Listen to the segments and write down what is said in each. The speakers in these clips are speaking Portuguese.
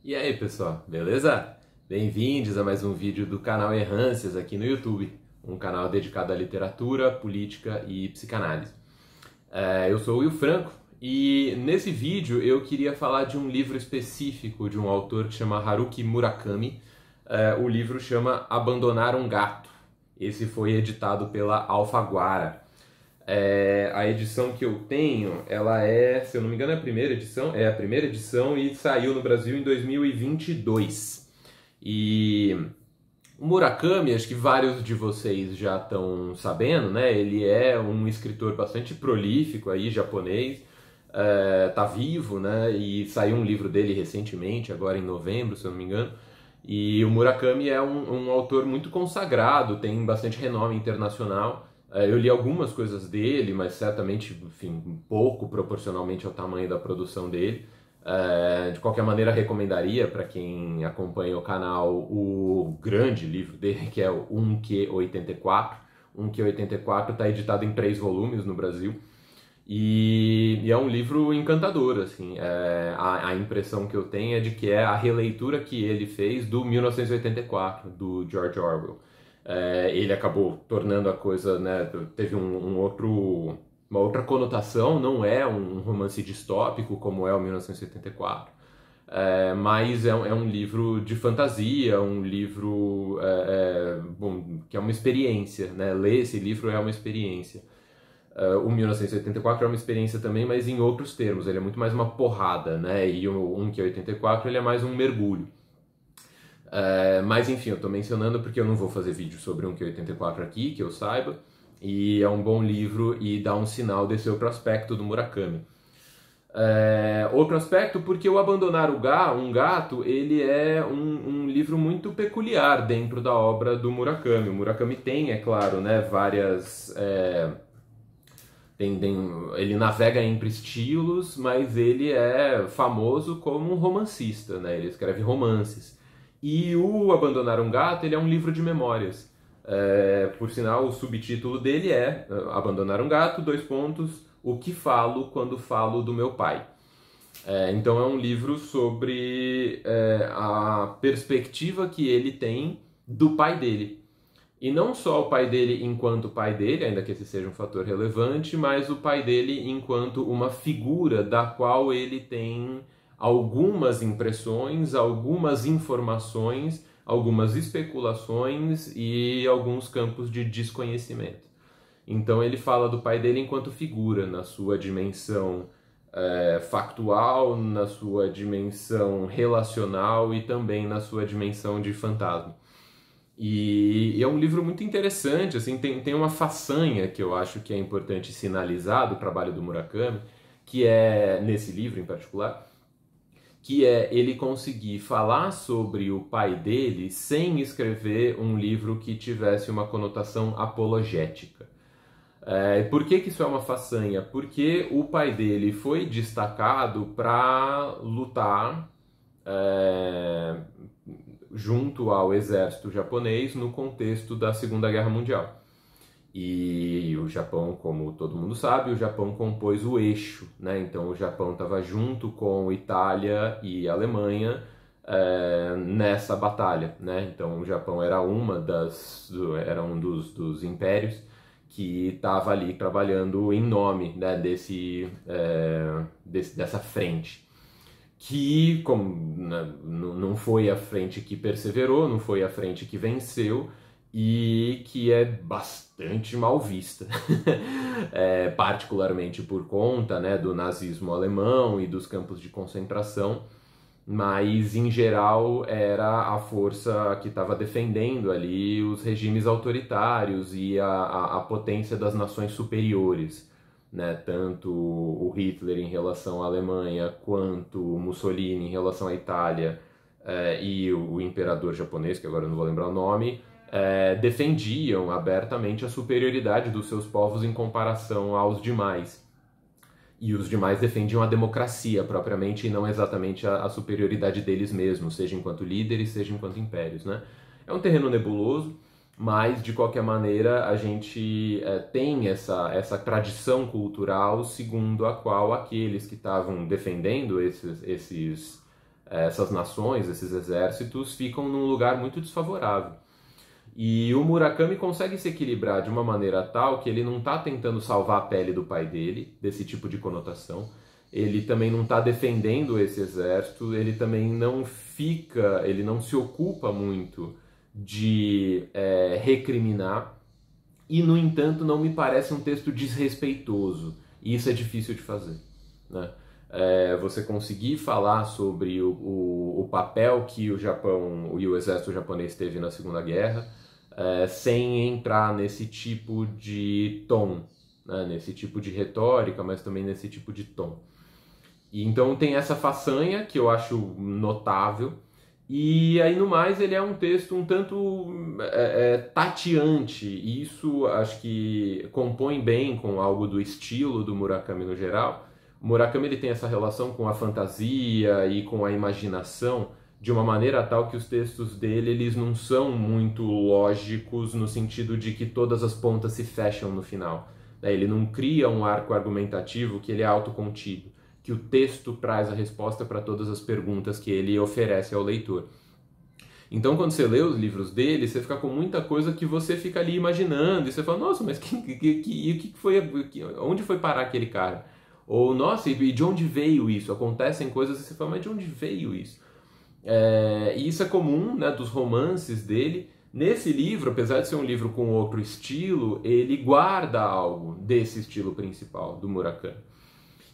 E aí, pessoal, beleza? Bem-vindos a mais um vídeo do canal Errâncias aqui no YouTube, um canal dedicado à literatura, política e psicanálise. Eu sou o Will Franco e nesse vídeo eu queria falar de um livro específico de um autor que chama Haruki Murakami. O livro chama Abandonar um Gato. Esse foi editado pela Alfaguara. A edição que eu tenho, ela é, se eu não me engano, é a primeira edição. É a primeira edição e saiu no Brasil em 2022. E o Murakami, acho que vários de vocês já estão sabendo, né? Ele é um escritor bastante prolífico aí, japonês. Tá vivo, né? E saiu um livro dele recentemente, agora em novembro, se eu não me engano. E o Murakami é um autor muito consagrado, tem bastante renome internacional. Eu li algumas coisas dele, mas certamente, enfim, pouco proporcionalmente ao tamanho da produção dele. De qualquer maneira, recomendaria para quem acompanha o canal o grande livro dele, que é o 1Q84. 1Q84 está editado em 3 volumes no Brasil. E é um livro encantador, assim. A impressão que eu tenho é de que é a releitura que ele fez do 1984, do George Orwell. Ele acabou tornando a coisa, né, teve uma outra conotação, não é um romance distópico como é o 1984, mas é um livro de fantasia, um livro bom, que é uma experiência, né? Ler esse livro é uma experiência. O 1984 é uma experiência também, mas em outros termos, ele é muito mais uma porrada, né? E o 1Q84 ele é mais um mergulho. Mas enfim, eu estou mencionando porque eu não vou fazer vídeo sobre 1Q84 aqui, que eu saiba, e é um bom livro e dá um sinal desse outro aspecto do Murakami. Outro aspecto porque o Abandonar um Gato, ele é um livro muito peculiar dentro da obra do Murakami. O Murakami tem, é claro, né, várias... ele navega entre estilos, mas ele é famoso como um romancista, né? Ele escreve romances. E o Abandonar um Gato, ele é um livro de memórias. Por sinal, o subtítulo dele é Abandonar um Gato, : O que falo quando falo do meu pai. Então é um livro sobre a perspectiva que ele tem do pai dele. E não só o pai dele enquanto pai dele, ainda que esse seja um fator relevante, mas o pai dele enquanto uma figura da qual ele tem algumas impressões, algumas informações, algumas especulações e alguns campos de desconhecimento. Então ele fala do pai dele enquanto figura, na sua dimensão factual, na sua dimensão relacional e também na sua dimensão de fantasma. E é um livro muito interessante, assim, tem uma façanha que eu acho que é importante sinalizar do trabalho do Murakami, que é, nesse livro em particular, que é ele conseguir falar sobre o pai dele sem escrever um livro que tivesse uma conotação apologética. Por que isso é uma façanha? Porque o pai dele foi destacado para lutar junto ao exército japonês no contexto da Segunda Guerra Mundial. E o Japão, como todo mundo sabe, o Japão compôs o eixo, né? Então o Japão estava junto com Itália e Alemanha nessa batalha, né? Então o Japão era era um dos impérios que estava ali trabalhando em nome, né, dessa frente. Que não foi a frente que perseverou, não foi a frente que venceu e que é bastante mal vista, particularmente por conta, né, do nazismo alemão e dos campos de concentração, mas em geral era a força que estava defendendo ali os regimes autoritários e a potência das nações superiores. Né, tanto o Hitler em relação à Alemanha, quanto o Mussolini em relação à Itália e o imperador japonês, que agora eu não vou lembrar o nome, defendiam abertamente a superioridade dos seus povos em comparação aos demais. E os demais defendiam a democracia propriamente e não exatamente a superioridade deles mesmos, seja enquanto líderes, seja enquanto impérios. Né? É um terreno nebuloso, mas de qualquer maneira a gente tem essa tradição cultural segundo a qual aqueles que estavam defendendo esses essas nações, esses exércitos, ficam num lugar muito desfavorável. E o Murakami consegue se equilibrar de uma maneira tal que ele não está tentando salvar a pele do pai dele, desse tipo de conotação. Ele também não está defendendo esse exército, ele também ele não se ocupa muito de recriminar. E, no entanto, não me parece um texto desrespeitoso. E isso é difícil de fazer, né? Você conseguir falar sobre o papel que o Japão e o exército japonês teve na Segunda Guerra, sem entrar nesse tipo de tom, né? Nesse tipo de retórica, mas também nesse tipo de tom. E então tem essa façanha que eu acho notável. E aí, no mais, ele é um texto um tanto tateante, e isso acho que compõe bem com algo do estilo do Murakami no geral. O Murakami ele tem essa relação com a fantasia e com a imaginação de uma maneira tal que os textos dele eles não são muito lógicos no sentido de que todas as pontas se fecham no final. Ele não cria um arco argumentativo que ele é autocontido, que o texto traz a resposta para todas as perguntas que ele oferece ao leitor. Então, quando você lê os livros dele, você fica com muita coisa que você fica ali imaginando, e você fala, nossa, mas onde foi parar aquele cara? Ou, nossa, e de onde veio isso? Acontecem coisas e você fala, mas de onde veio isso? E isso é comum, né, dos romances dele. Nesse livro, apesar de ser um livro com outro estilo, ele guarda algo desse estilo principal, do Murakami.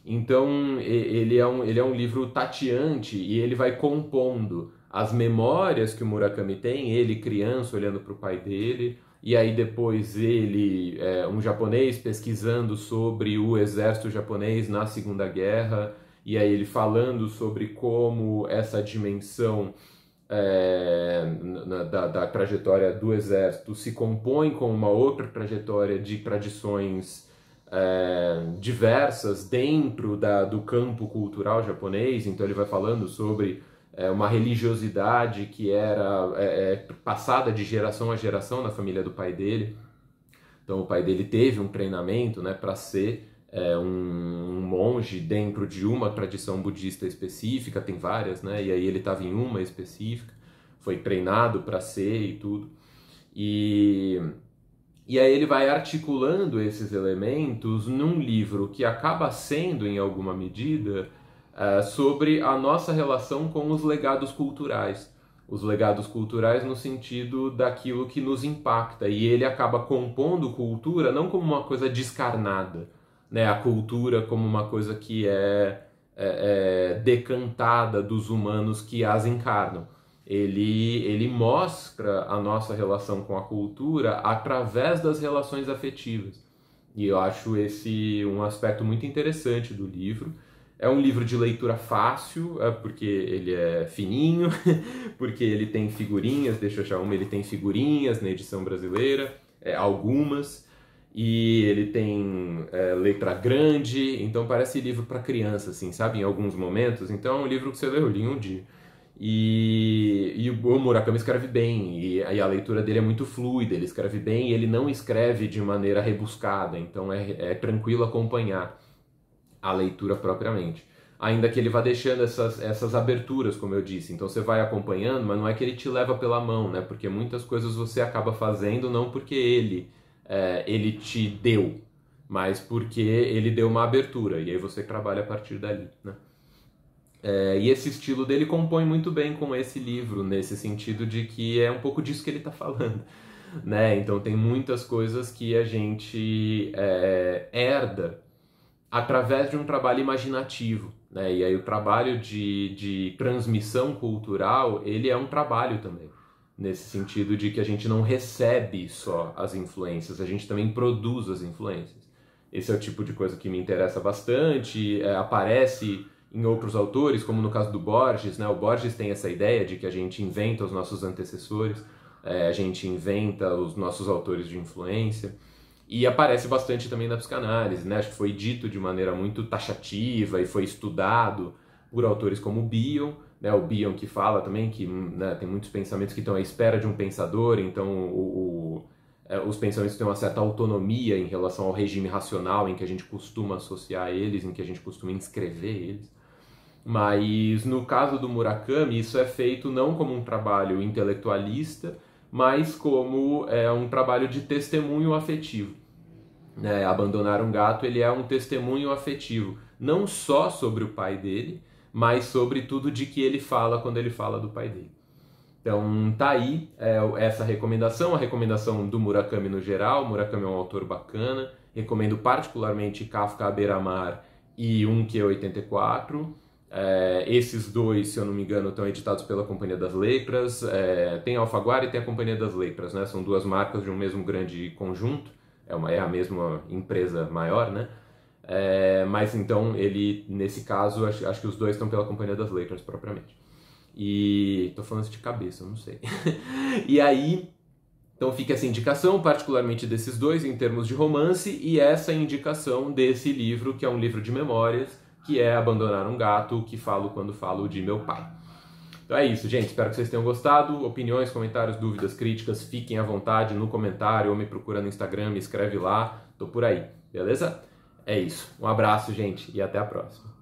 Então, ele é um livro tateante e ele vai compondo as memórias que o Murakami tem, ele criança olhando para o pai dele, e aí depois ele, um japonês pesquisando sobre o exército japonês na Segunda Guerra, e aí ele falando sobre como essa dimensão da trajetória do exército se compõe com uma outra trajetória de tradições diversas dentro do campo cultural japonês. Então ele vai falando sobre uma religiosidade que era passada de geração a geração na família do pai dele. Então o pai dele teve um treinamento, né, para ser um monge dentro de uma tradição budista específica, tem várias, né, e aí ele estava em uma específica, foi treinado para ser e tudo. E aí ele vai articulando esses elementos num livro que acaba sendo, em alguma medida, sobre a nossa relação com os legados culturais. Os legados culturais no sentido daquilo que nos impacta. E ele acaba compondo cultura não como uma coisa descarnada, né? A cultura como uma coisa que é decantada dos humanos que as encarnam. Ele mostra a nossa relação com a cultura através das relações afetivas. E eu acho esse um aspecto muito interessante do livro. É um livro de leitura fácil, porque ele é fininho, porque ele tem figurinhas, deixa eu achar uma, ele tem figurinhas na edição brasileira, algumas, e ele tem letra grande, então parece livro para criança, assim, sabe, em alguns momentos. Então é um livro que você lê em um dia. E o Murakami escreve bem, e a leitura dele é muito fluida, ele escreve bem e ele não escreve de maneira rebuscada, então é tranquilo acompanhar a leitura propriamente. Ainda que ele vá deixando essas aberturas, como eu disse. Então você vai acompanhando, mas não é que ele te leva pela mão, né? Porque muitas coisas você acaba fazendo não porque ele te deu, mas porque ele deu uma abertura, e aí você trabalha a partir dali, né? E esse estilo dele compõe muito bem com esse livro, nesse sentido de que é um pouco disso que ele está falando, né? Então tem muitas coisas que a gente herda através de um trabalho imaginativo, né? E aí o trabalho de transmissão cultural, ele é um trabalho também, nesse sentido de que a gente não recebe só as influências, a gente também produz as influências. Esse é o tipo de coisa que me interessa bastante, aparece em outros autores, como no caso do Borges, né? O Borges tem essa ideia de que a gente inventa os nossos antecessores, a gente inventa os nossos autores de influência. E aparece bastante também na psicanálise, né? Acho que foi dito de maneira muito taxativa e foi estudado por autores como Bion, né? O Bion que fala também que, né, tem muitos pensamentos que estão à espera de um pensador, então os pensamentos têm uma certa autonomia em relação ao regime racional em que a gente costuma associar eles, em que a gente costuma inscrever eles. Mas no caso do Murakami, isso é feito não como um trabalho intelectualista, mas como um trabalho de testemunho afetivo. Abandonar um Gato, ele é um testemunho afetivo, não só sobre o pai dele, mas sobre tudo de que ele fala quando ele fala do pai dele. Então tá aí essa recomendação, a recomendação do Murakami no geral. Murakami é um autor bacana, recomendo particularmente Kafka à Beira-Mar e 1Q84. Esses dois, se eu não me engano, estão editados pela Companhia das Letras. Tem a Alfaguara e tem a Companhia das Letras, né? São duas marcas de um mesmo grande conjunto. É a mesma empresa maior, né? Mas então ele, nesse caso, acho que os dois estão pela Companhia das Letras propriamente. E tô falando isso de cabeça, eu não sei. E aí, então fica essa indicação, particularmente desses dois em termos de romance, e essa indicação desse livro, que é um livro de memórias, que é Abandonar um Gato, que falo quando falo de meu pai. Então é isso, gente. Espero que vocês tenham gostado. Opiniões, comentários, dúvidas, críticas, fiquem à vontade no comentário ou me procura no Instagram, me escreve lá. Tô por aí, beleza? É isso. Um abraço, gente, e até a próxima.